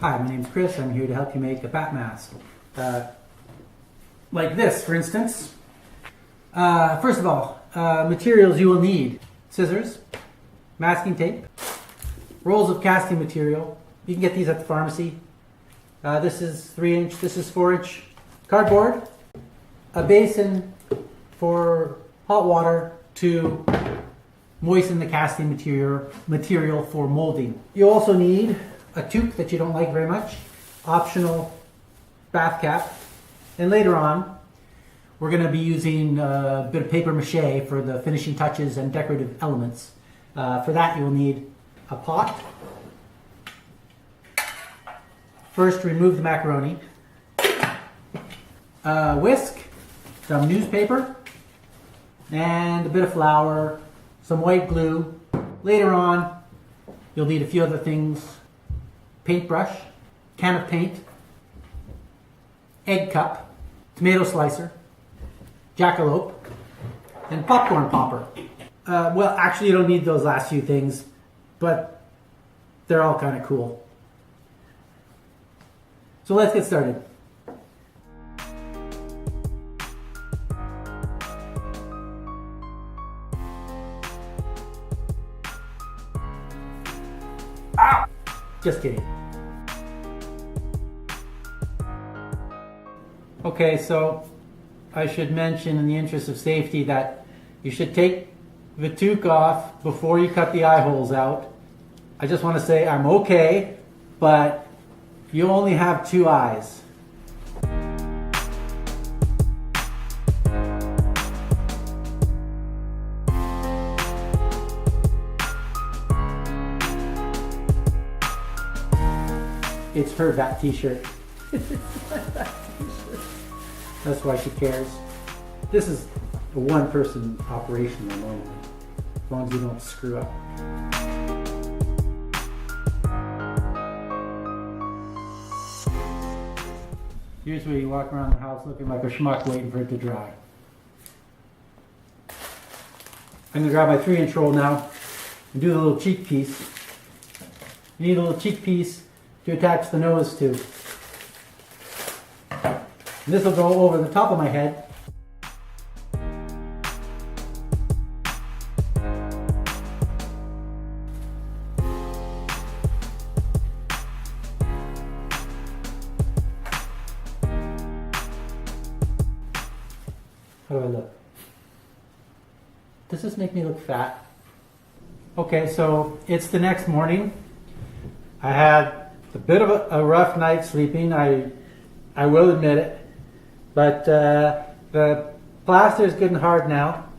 Hi, my name's Chris. I'm here to help you make a bat mask. Like this, for instance. First of all, materials you will need. Scissors, masking tape, rolls of casting material. You can get these at the pharmacy. This is 3-inch, this is 4-inch. Cardboard, a basin for hot water to moisten the casting material for molding. You also need a toque that you don't like very much, optional bath cap, and later on we're going to be using a bit of paper mâché for the finishing touches and decorative elements. For that you'll need a pot. First, remove the macaroni. A whisk, some newspaper, and a bit of flour, some white glue. Later on, you'll need a few other things. Paintbrush, can of paint, egg cup, tomato slicer, jackalope, and popcorn popper. Well, actually you don't need those last few things, but they're all kind of cool. So let's get started. Ah! Just kidding. Okay, so I should mention in the interest of safety that you should take the toque off before you cut the eye holes out. I just want to say I'm okay, but you only have 2 eyes. It's her bat t-shirt. That's why she cares. This is a one-person operation normally, as long as you don't screw up. Here's where you walk around the house looking like a schmuck waiting for it to dry. I'm going to grab my 3-inch roll now and do the little cheek piece. You need a little cheek piece to attach the nose to. And this will go over the top of my head. How do I look? Does this make me look fat? Okay, so it's the next morning. I had a bit of a rough night sleeping, I will admit it. But the plaster is good and hard now.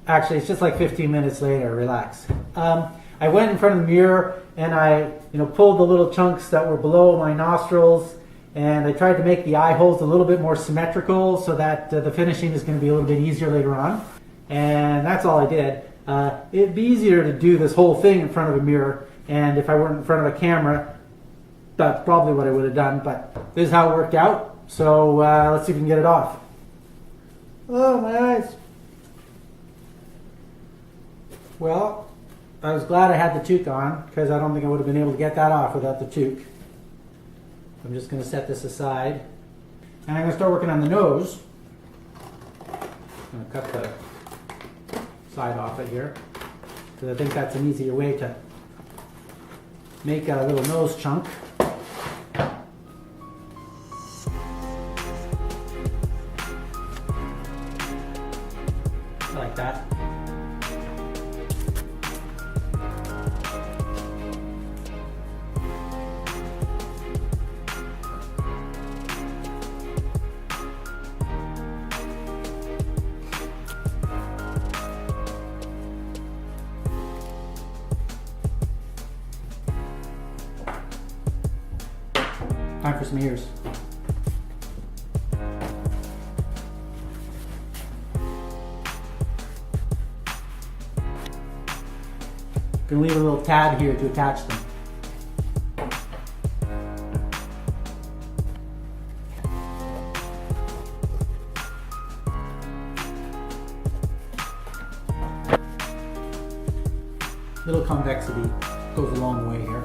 Actually, it's just like 15 minutes later, relax. I went in front of the mirror and I pulled the little chunks that were below my nostrils, and I tried to make the eye holes a little bit more symmetrical so that the finishing is going to be a little bit easier later on. And that's all I did. It'd be easier to do this whole thing in front of a mirror, and if I weren't in front of a camera, that's probably what I would have done, but this is how it worked out. So let's see if we can get it off. Oh, my eyes. Well, I was glad I had the toque on, because I don't think I would have been able to get that off without the toque. I'm just going to set this aside. And I'm going to start working on the nose. I'm going to cut the side off it here, because I think that's an easier way to make a little nose chunk. Like that. Time for some ears. Gonna leave a little tab here to attach them. Little convexity goes a long way here.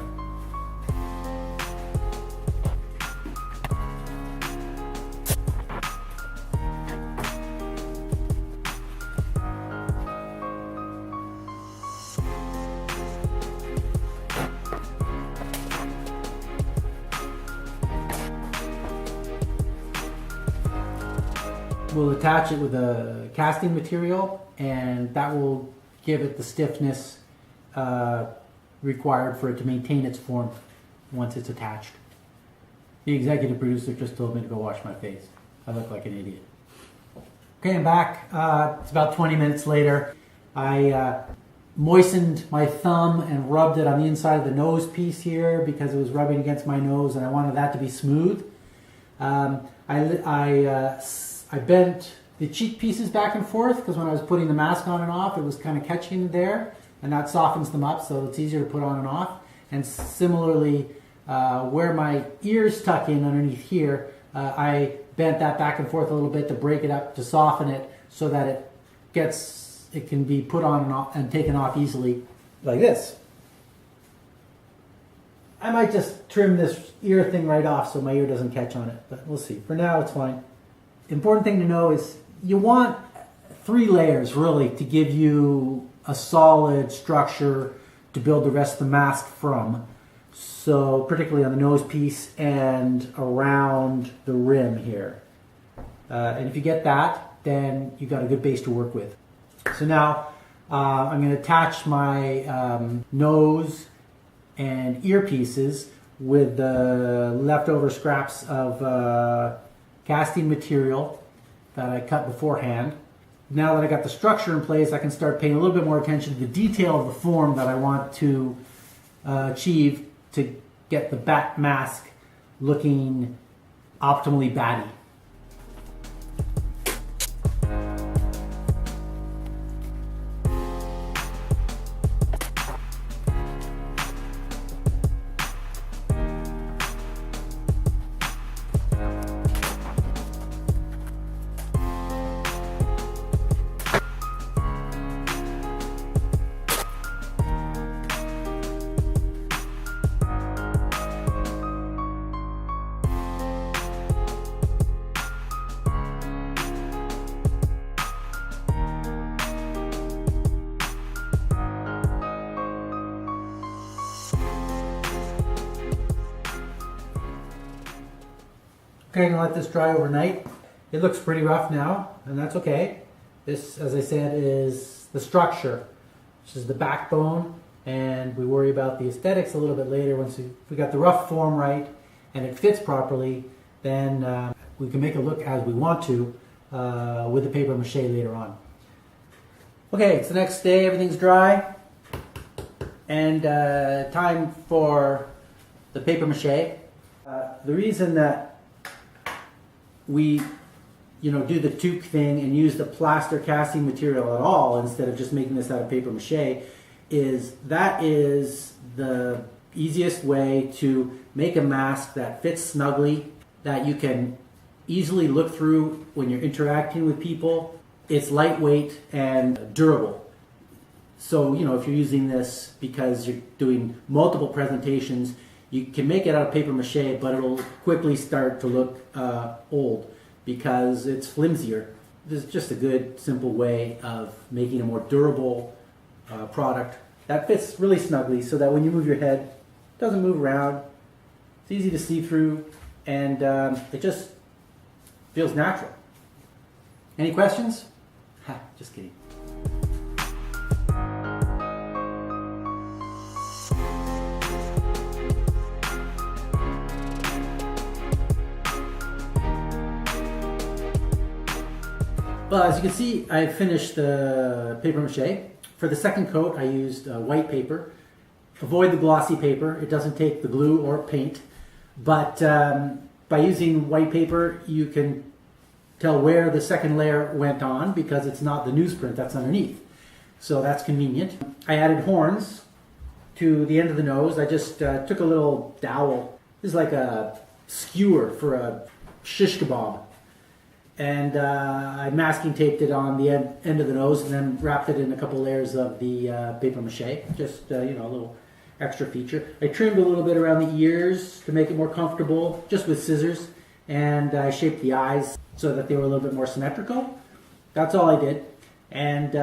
we'll attach it with a casting material, and that will give it the stiffness required for it to maintain its form once it's attached. The executive producer just told me to go wash my face. I look like an idiot. Okay, I'm back. It's about 20 minutes later. I moistened my thumb and rubbed it on the inside of the nose piece here because it was rubbing against my nose and I wanted that to be smooth. I bent the cheek pieces back and forth because when I was putting the mask on and off, it was kind of catching there, and that softens them up so it's easier to put on and off. And similarly, where my ears tuck in underneath here, I bent that back and forth a little bit to break it up, to soften it so that it can be put on and off and taken off easily like this. I might just trim this ear thing right off so my ear doesn't catch on it, but we'll see. For now, it's fine. Important thing to know is you want 3 layers really to give you a solid structure to build the rest of the mask from. So particularly on the nose piece and around the rim here. And if you get that, then you've got a good base to work with. So now I'm going to attach my nose and ear pieces with the leftover scraps of casting material that I cut beforehand. Now that I got the structure in place, I can start paying a little bit more attention to the detail of the form that I want to achieve to get the bat mask looking optimally batty. Okay, I'm going to let this dry overnight. It looks pretty rough now, and that's okay. This, as I said, is the structure, which is the backbone, and we worry about the aesthetics a little bit later. Once we got the rough form right and it fits properly, then we can make it look as we want to with the paper mache later on. Okay, it's the next day, everything's dry, and time for the paper mache. The reason that we do the toque thing and use the plaster casting material at all instead of just making this out of paper mache is the easiest way to make a mask that fits snugly, that you can easily look through when you're interacting with people. It's lightweight and durable. So, if you're using this because you're doing multiple presentations, you can make it out of paper mache, but it'll quickly start to look old because it's flimsier. This is just a good, simple way of making a more durable product that fits really snugly so that when you move your head, it doesn't move around. It's easy to see through, and it just feels natural. Any questions? Ha, just kidding. Well, as you can see, I finished the paper mache. For the second coat, I used white paper. Avoid the glossy paper. It doesn't take the glue or paint. But by using white paper, you can tell where the second layer went on because it's not the newsprint that's underneath. So that's convenient. I added horns to the end of the nose. I just took a little dowel. This is like a skewer for a shish kebab. And I masking taped it on the end of the nose and then wrapped it in a couple layers of the paper mache, just a little extra feature. I trimmed a little bit around the ears to make it more comfortable, just with scissors, and I shaped the eyes so that they were a little bit more symmetrical. That's all I did, and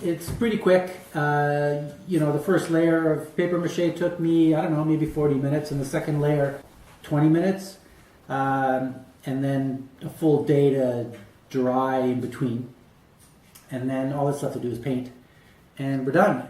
it's pretty quick. The first layer of paper mache took me, maybe 40 minutes, and the second layer, 20 minutes. And then a full day to dry in between. And then all that's left to do is paint. And we're done.